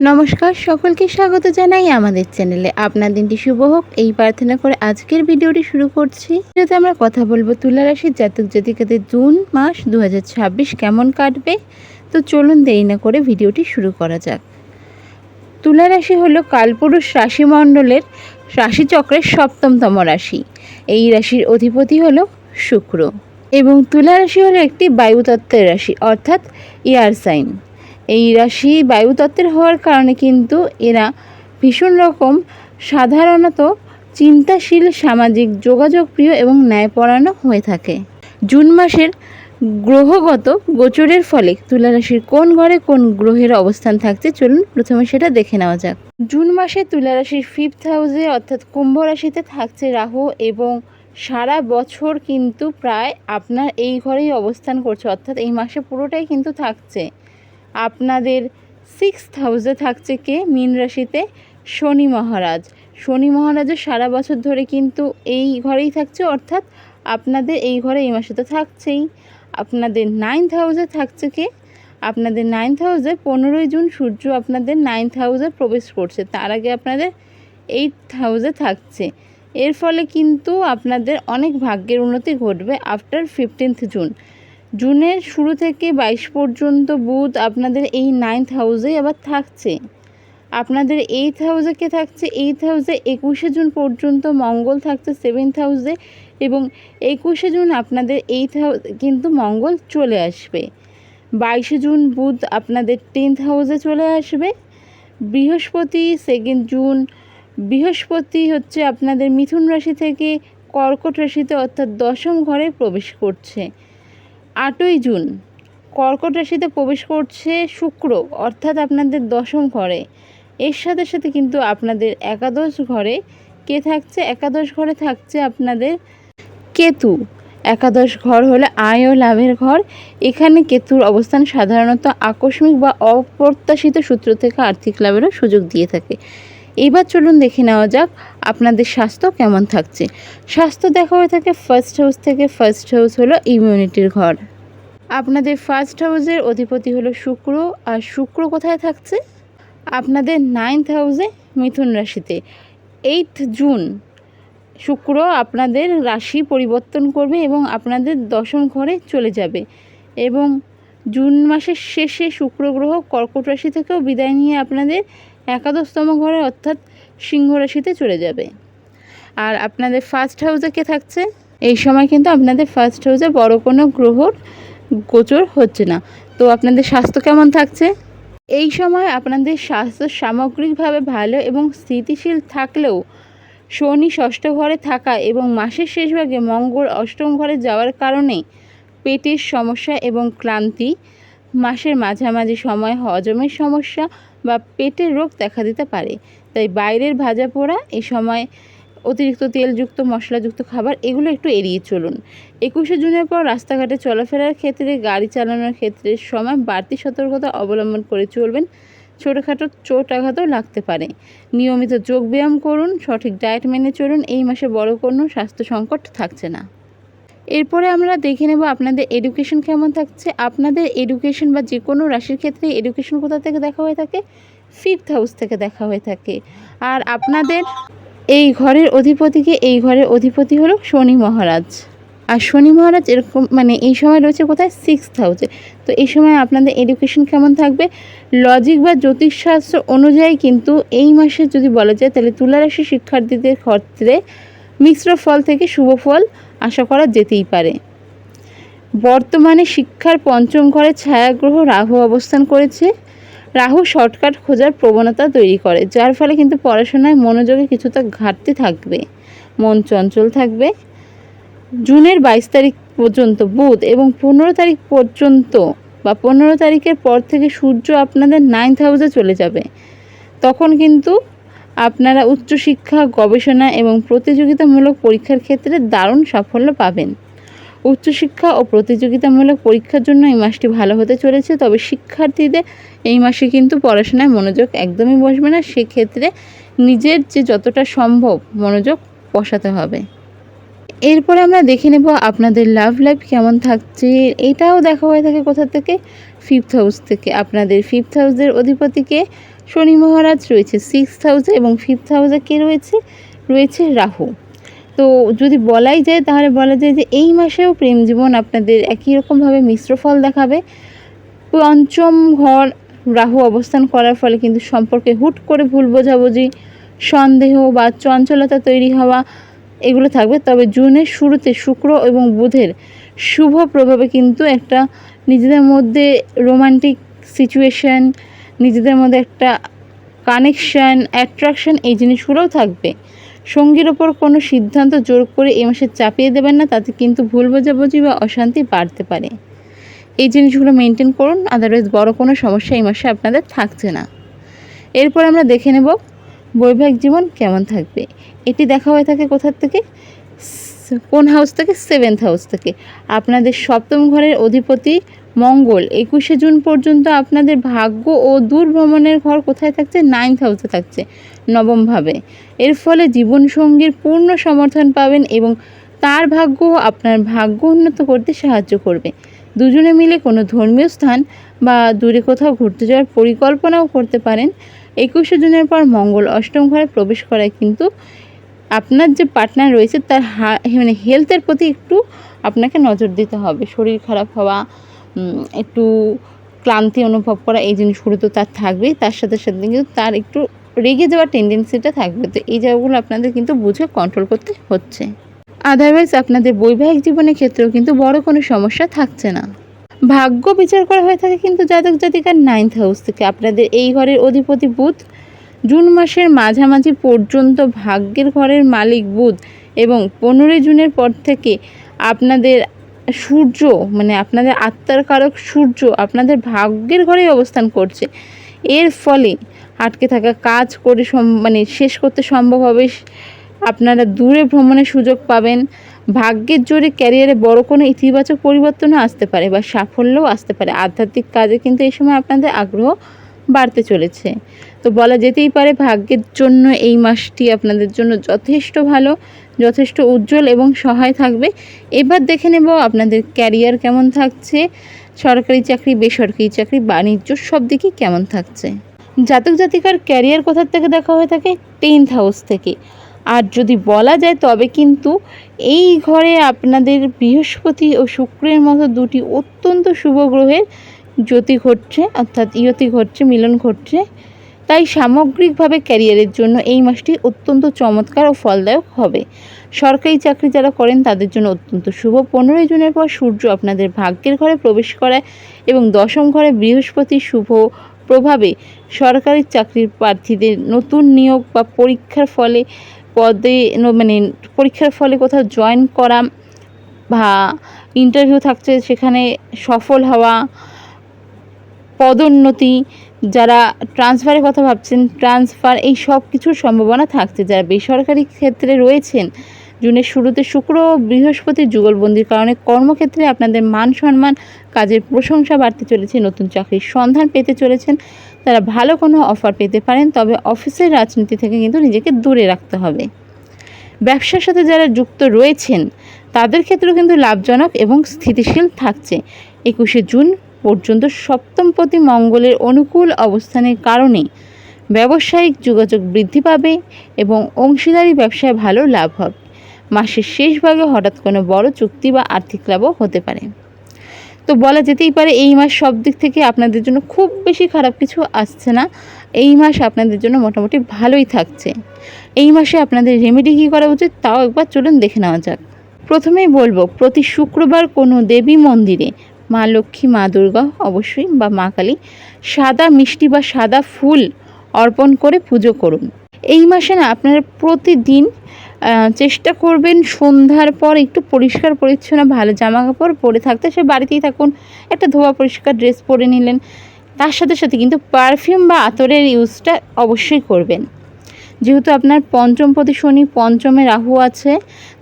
নমস্কার, সকলকে স্বাগত জানাই আমাদের চ্যানেলে। আপনার দিনটি শুভ হোক এই প্রার্থনা করে আজকের ভিডিওটি শুরু করছি। যেহেতু আমরা কথা বলবো তুলা রাশির জাতক জাতিকাদের জুন মাস 2026 কেমন কাটবে। তো চলুন দেরি না করে ভিডিওটি শুরু করা যাক। তুলা রাশি হলো কালপুরুষ রাশিমণ্ডলের রাশিচক্রের 7তম রাশি। এই রাশির অধিপতি হলো শুক্র এবং তুলা রাশি হলো একটি বায়ুতত্ত্বের রাশি, অর্থাৎ এয়ার সাইন। এই রাশি বায়ুতত্ত্বের হওয়ার কারণে কিন্তু এরা ভীষণ রকম সাধারণত চিন্তাশীল, সামাজিক, যোগাযোগপ্রিয় এবং ন্যায়পরায়ণ হয়ে থাকে। জুন মাসের গ্রহগত গোচরের ফলে তুলা রাশির কোন ঘরে কোন গ্রহের অবস্থান থাকছে চলুন প্রথমে সেটা দেখে নেওয়া যাক। জুন মাসে তুলা রাশির 5th হাউসে অর্থাৎ কুম্ভ রাশিতে থাকছে রাহু এবং সারা বছর কিন্তু প্রায় আপনার এই ঘরেই অবস্থান করছে, অর্থাৎ এই মাসে পুরোটাই কিন্তু থাকছে। আপনাদের 6th হাউসে থাকছে কে? মীন রাশিতে শনি মহারাজ। শনি মহারাজও সারা বছর ধরে কিন্তু এই ঘরেই থাকছে, অর্থাৎ আপনাদের এই ঘরে এই মাসে তো থাকছেই। আপনাদের 9th হাউসে থাকছে কে? আপনাদের 9th হাউসে 15ই জুন সূর্য আপনাদের 9th হাউসে প্রবেশ করছে, তার আগে আপনাদের 8th হাউসে থাকছে। এর ফলে কিন্তু আপনাদের অনেক ভাগ্যের উন্নতি ঘটবে আফটার 15th জুন। জুনের শুরু থেকে 22 পর্যন্ত বুধ আপনাদের এই 9th হাউসেই আবার থাকছে। আপনাদের 8th হাউসে কে থাকছে? 8th হাউসে 21শে জুন পর্যন্ত মঙ্গল থাকছে 7th হাউসে এবং 21শে জুন আপনাদের 8th হাউসে কিন্তু মঙ্গল চলে আসবে। 22শে জুন বুধ আপনাদের 10th হাউসে চলে আসবে। বৃহস্পতি 2nd জুন বৃহস্পতি হচ্ছে আপনাদের মিথুন রাশি থেকে কর্কট রাশিতে অর্থাৎ 10ম ঘরে প্রবেশ করছে। 8ই জুন কর্কট রাশিতে প্রবেশ করছে শুক্র, অর্থাৎ আপনাদের 10ম ঘরে। এর সাথে সাথে কিন্তু আপনাদের একাদশ ঘরে কে থাকছে? একাদশ ঘরে থাকছে আপনাদের কেতু। একাদশ ঘর হলো আয় ও লাভের ঘর। এখানে কেতুর অবস্থান সাধারণত আকস্মিক বা অপ্রত্যাশিত সূত্র থেকে আর্থিক লাভেরও সুযোগ দিয়ে থাকে। এবার চলুন দেখে নেওয়া যাক আপনাদের স্বাস্থ্য কেমন থাকছে। স্বাস্থ্য দেখা হয়ে থাকে ফার্স্ট হাউস থেকে। ফার্স্ট হাউস হলো ইমিউনিটির ঘর। আপনাদের ফার্স্ট হাউসের অধিপতি হলো শুক্র, আর শুক্র কোথায় থাকছে? আপনাদের 9th হাউসে মিথুন রাশিতে। 8th জুন শুক্র আপনাদের রাশি পরিবর্তন করবে এবং আপনাদের 10ম ঘরে চলে যাবে এবং জুন মাসের শেষে শুক্র গ্রহ কর্কট রাশি থেকেও বিদায় নিয়ে আপনাদের একাদশতম ঘরে অর্থাৎ সিংহ রাশিতে চলে যাবে। আর আপনাদের ফার্স্ট হাউসে কে থাকছে? এই সময় কিন্তু আপনাদের ফার্স্ট হাউসে বড় কোনো গ্রহর গোচর হচ্ছে না। তো আপনাদের স্বাস্থ্য কেমন থাকছে? এই সময় আপনাদের স্বাস্থ্য সামগ্রিকভাবে ভালো এবং স্থিতিশীল থাকলেও শনি 6ষ্ঠ ঘরে থাকা এবং মাসের শেষভাগে মঙ্গল 8ম ঘরে যাওয়ার কারণে পেটের সমস্যা এবং ক্লান্তি, মাসের মাঝামাঝি সময় হজমের সমস্যা বা পেটের রোগ দেখা দিতে পারে। তাই বাইরের ভাজা পোড়া, এই সময় অতিরিক্ত তেলযুক্ত মশলাযুক্ত খাবার এগুলো একটু এড়িয়ে চলুন। 21শে জুনের পর রাস্তাঘাটে চলাফেরার ক্ষেত্রে, গাড়ি চালানোর ক্ষেত্রে সময় বাড়তি সতর্কতা অবলম্বন করে চলবেন। ছোটোখাটো চোট আঘাতও লাগতে পারে। নিয়মিত যোগব্যায়াম করুন, সঠিক ডায়েট মেনে চলুন। এই মাসে বড় কোনো স্বাস্থ্য সংকট থাকছে না। এরপরে আমরা দেখে নেব আপনাদের এডুকেশন কেমন থাকছে। আপনাদের এডুকেশন বা যে কোনো রাশির ক্ষেত্রে এডুকেশন কোথা থেকে দেখা হয়ে থাকে? 5th হাউস থেকে দেখা হয়ে থাকে। আর আপনাদের এই ঘরের অধিপতিকে? এই ঘরের অধিপতি হলো শনি মহারাজ। আর শনি মহারাজ এরকম এই সময় রয়েছে কোথায়? 6th হাউসে। তো এই সময় আপনাদের এডুকেশন কেমন থাকবে? লজিক বা জ্যোতিষশাস্ত্র অনুযায়ী কিন্তু এই মাসে যদি বলা যায় তাহলে তুলা রাশি শিক্ষার্থীদের ক্ষেত্রে মিশ্র ফল থেকে শুভ ফল আশা করা যেতেই পারে। বর্তমানে শিক্ষার 5ম ঘরে ছায়াগ্রহ রাহু অবস্থান করেছে। রাহু শর্টকাট খোঁজার প্রবণতা তৈরি করে, যার ফলে কিন্তু পড়াশোনায় মনোযোগে কিছুটা ঘাটতি থাকবে, মন চঞ্চল থাকবে। জুনের 22 তারিখ পর্যন্ত বুধ এবং 15 তারিখ পর্যন্ত বা 15 তারিখের পর থেকে সূর্য আপনাদের 9th হাউসে চলে যাবে। তখন কিন্তু আপনারা উচ্চশিক্ষা, গবেষণা এবং প্রতিযোগিতামূলক পরীক্ষার ক্ষেত্রে দারুণ সাফল্য পাবেন। উচ্চশিক্ষা ও প্রতিযোগিতামূলক পরীক্ষার জন্য এই মাসটি ভালো হতে চলেছে, তবে শিক্ষার্থীদের এই মাসে কিন্তু পড়াশোনায় মনোযোগ একদমই বসবে না। সেক্ষেত্রে নিজের যে যতটা সম্ভব মনোযোগ বসাতে হবে। এরপরে আমরা দেখে নেব আপনাদের লাভ লাইফ কেমন থাকছে। এটাও দেখা হয়ে থাকে কোথা থেকে? 5th হাউস থেকে। আপনাদের 5th হাউসের অধিপতিকে শনি মহারাজ রয়েছে 6th হাউসে এবং 5th হাউসে কে রয়েছে রাহু। তো যদি বলাই যায় তাহলে বলা যায় যে এই মাসেও প্রেম জীবন আপনাদের একই রকমভাবে মিশ্র ফল দেখাবে। পঞ্চম ঘর রাহু অবস্থান করার ফলে কিন্তু সম্পর্কে হুট করে ভুল বোঝাবুঝি, সন্দেহ বা চঞ্চলতা তৈরি হওয়া এগুলো থাকবে। তবে জুনের শুরুতে শুক্র এবং বুধের শুভ প্রভাবে কিন্তু একটা নিজেদের মধ্যে রোমান্টিক সিচুয়েশান, নিজেদের মধ্যে একটা কানেকশান, অ্যাট্রাকশান এই জিনিসগুলোও থাকবে। সঙ্গীর ওপর কোনো সিদ্ধান্ত জোর করে এই মাসে চাপিয়ে দেবেন না, তাতে কিন্তু ভুল বোঝাবুঝি বা অশান্তি বাড়তে পারে। এই জিনিসগুলো মেনটেন করুন, আদারওয়াইজ বড় কোনো সমস্যা এই মাসে আপনাদের থাকছে না। এরপর আমরা দেখে নেব বৈবাহিক জীবন কেমন থাকবে। এটি দেখা হয়ে থাকে কোথার থেকে, কোন হাউস থেকে? 7th হাউস থেকে। আপনাদের সপ্তম ঘরের অধিপতি মঙ্গল 21শে জুন পর্যন্ত আপনাদের ভাগ্য ও দূর ভ্রমণের ঘর কোথায় থাকছে? 9th হাউসে থাকছে, নবমভাবে। এর ফলে জীবনসঙ্গীর পূর্ণ সমর্থন পাবেন এবং তার ভাগ্য আপনার ভাগ্য উন্নত করতে সাহায্য করবে। দুজনে মিলে কোনো ধর্মীয় স্থান বা দূরে কোথাও ঘুরতে যাওয়ার পরিকল্পনাও করতে পারেন। 21শে জুনের পর মঙ্গল অষ্টম ঘরে প্রবেশ করায় কিন্তু আপনার যে পার্টনার রয়েছে তার মানে হেলথের প্রতি একটু আপনাকে নজর দিতে হবে। শরীর খারাপ হওয়া, একটু ক্লান্তি অনুভব করা, এই জিনিসগুলো তো তার থাকবেই। তার সাথে সাথে কিন্তু তার একটু রেগে যাওয়ার টেন্ডেন্সিটা থাকবে। তো এই জায়গাগুলো আপনাদের কিন্তু বুঝে কন্ট্রোল করতে হচ্ছে। আদারওয়াইজ আপনাদের বৈবাহিক জীবনের ক্ষেত্রেও কিন্তু বড় কোনো সমস্যা থাকছে না। ভাগ্য বিচার করা হয়ে থাকে কিন্তু জাতক জাতিকার 9th হাউস থেকে। আপনাদের এই ঘরের অধিপতি বুধ জুন মাসের মাঝামাঝি পর্যন্ত ভাগ্যের ঘরের মালিক বুধ এবং 15 জুনের পর থেকে আপনাদের সূর্য, মানে আপনাদের আত্মার কারক সূর্য আপনাদের ভাগ্যের ঘরেই অবস্থান করছে। এর ফলে আটকে থাকা কাজ করে মানে শেষ করতে সম্ভব হবে। আপনারা দূরে ভ্রমণের সুযোগ পাবেন। ভাগ্যের জোরে ক্যারিয়ারে বড় কোনো ইতিবাচক পরিবর্তনও আসতে পারে বা সাফল্যও আসতে পারে। আধ্যাত্মিক কাজে কিন্তু এই সময় আপনাদের আগ্রহ বাড়তে চলেছে। তো বলা যেতেই পারে ভাগ্যের জন্য এই মাসটি আপনাদের জন্য যথেষ্ট ভালো, যথেষ্ট উজ্জ্বল এবং সহায় থাকবে। এবার দেখে নেব আপনাদের ক্যারিয়ার কেমন থাকছে, সরকারি চাকরি, বেসরকারি চাকরি, বাণিজ্য সব দিকই কেমন থাকছে। জাতক জাতিকার ক্যারিয়ার কোথার থেকে দেখা হয়ে থাকে? 10th হাউস থেকে। আর যদি বলা যায় তবে কিন্তু এই ঘরে আপনাদের বৃহস্পতি ও শুক্রের মতো দুটি অত্যন্ত শুভ গ্রহের জ্যোতি ঘটছে, অর্থাৎ ইয়তি ঘটছে, মিলন ঘটছে। তাই সামগ্রিকভাবে ক্যারিয়ারের জন্য এই মাসটি অত্যন্ত চমৎকার ও ফলদায়ক হবে। সরকারি চাকরি যারা করেন তাদের জন্য অত্যন্ত শুভ। 15 জুনের পর সূর্য আপনাদের ভাগ্যের ঘরে প্রবেশ করায় এবং 10ম ঘরে বৃহস্পতির শুভ প্রভাবে সরকারি চাকরির প্রার্থীদের নতুন নিয়োগ বা পরীক্ষার ফলে মানে পরীক্ষার ফলে কোথাও জয়েন করা বা ইন্টারভিউ থাকছে সেখানে সফল হওয়া, পদোন্নতি, যারা ট্রান্সফারের কথা ভাবছেন ট্রান্সফার, এই সব কিছুর সম্ভাবনা থাকছে। যারা বেসরকারি ক্ষেত্রে রয়েছেন জুনের শুরুতে শুক্র ও বৃহস্পতির যুগলবন্দির কারণে কর্মক্ষেত্রে আপনাদের মান সম্মান, কাজের প্রশংসা বাড়তে চলেছে। নতুন চাকরির সন্ধান পেতে চলেছেন, তারা ভালো কোনো অফার পেতে পারেন। তবে অফিসের রাজনীতি থেকে কিন্তু নিজেকে দূরে রাখতে হবে। ব্যবসার সাথে যারা যুক্ত রয়েছেন তাদের ক্ষেত্রেও কিন্তু লাভজনক এবং স্থিতিশীল থাকছে। 21শে জুন পর্যন্ত সপ্তমপতি মঙ্গলের অনুকূল অবস্থানের কারণে ব্যবসায়িক যোগাযোগ বৃদ্ধি পাবে এবং অংশীদারি ব্যবসায় ভালো লাভ হবে। মাসের শেষ ভাগে হঠাৎ কোনো বড় চুক্তি বা আর্থিক লাভও হতে পারে। তো বলা যেতেই পারে এই মাস সব দিক থেকে আপনাদের জন্য খুব বেশি খারাপ কিছু আসছে না। এই মাস আপনাদের জন্য মোটামুটি ভালোই থাকছে। এই মাসে আপনাদের রেমেডি কী করা উচিত তাও একবার চলুন দেখে নেওয়া যাক। প্রথমেই বলবো, প্রতি শুক্রবার কোনো দেবী মন্দিরে মা লক্ষ্মী, মা দুর্গা অবশ্যই বা মা কালী সাদা মিষ্টি বা সাদা ফুল অর্পণ করে পুজো করুন। এই মাসে না আপনারা প্রতিদিন চেষ্টা করবেন সন্ধ্যার পর একটু পরিষ্কার পরিচ্ছন্ন ভালো জামা কাপড় পরে থাকতে। সে বাড়িতেই থাকুন, একটা ধোয়া পরিষ্কার ড্রেস পরে নিলেন। তার সাথে সাথে কিন্তু পারফিউম বা আতরের ইউজটা অবশ্যই করবেন। যেহেতু আপনার পঞ্চমপতি শনি, পঞ্চমে রাহু আছে,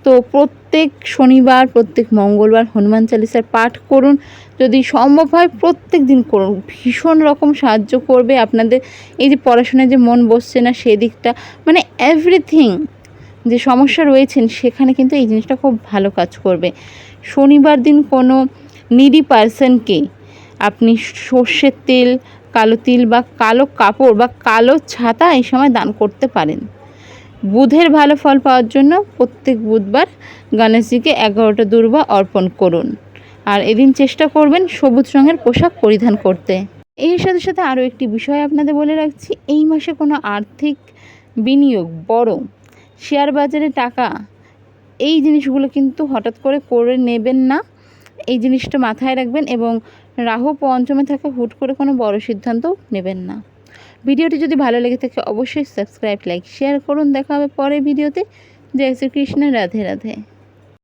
তো প্রত্যেক শনিবার, প্রত্যেক মঙ্গলবার হনুমান চালিসার পাঠ করুন। যদি সম্ভব হয় প্রত্যেক দিন করুন, ভীষণ রকম সাহায্য করবে আপনাদের। এই যে পড়াশোনায় যে মন বসছে না সেদিকটা, মানে এভরিথিং যে সমস্যা রয়েছেন সেখানে কিন্তু এই জিনিসটা খুব ভালো কাজ করবে। শনিবার দিন কোনো নিডি পার্সনকে আপনি সর্ষের তেল কালো তিল বা কালো কাপড় বা কালো ছাতা এই সময় দান করতে পারেন। বুধের ভালো ফল পাওয়ার জন্য প্রত্যেক বুধবার গণেশজিকে 11টা দুর্বা অর্পণ করুন। আর এদিন চেষ্টা করবেন সবুজ রঙের পোশাক পরিধান করতে। এর সাথে সাথে আরও একটি বিষয় আপনাদের বলে রাখছি, এই মাসে কোনো আর্থিক বিনিয়োগ, বড় শেয়ার বাজারে টাকা, এই জিনিসগুলো কিন্তু হঠাৎ করে নেবেন না। এই জিনিসটা মাথায় রাখবেন এবং রাহু পঞ্চমে থাকা হুট করে কোনো বড় সিদ্ধান্তও নেবেন না। ভিডিওটি যদি ভালো লেগে থাকে অবশ্যই সাবস্ক্রাইব, লাইক, শেয়ার করুন। দেখা হবে পরের ভিডিওতে। জয় শ্রীকৃষ্ণ, রাধে রাধে।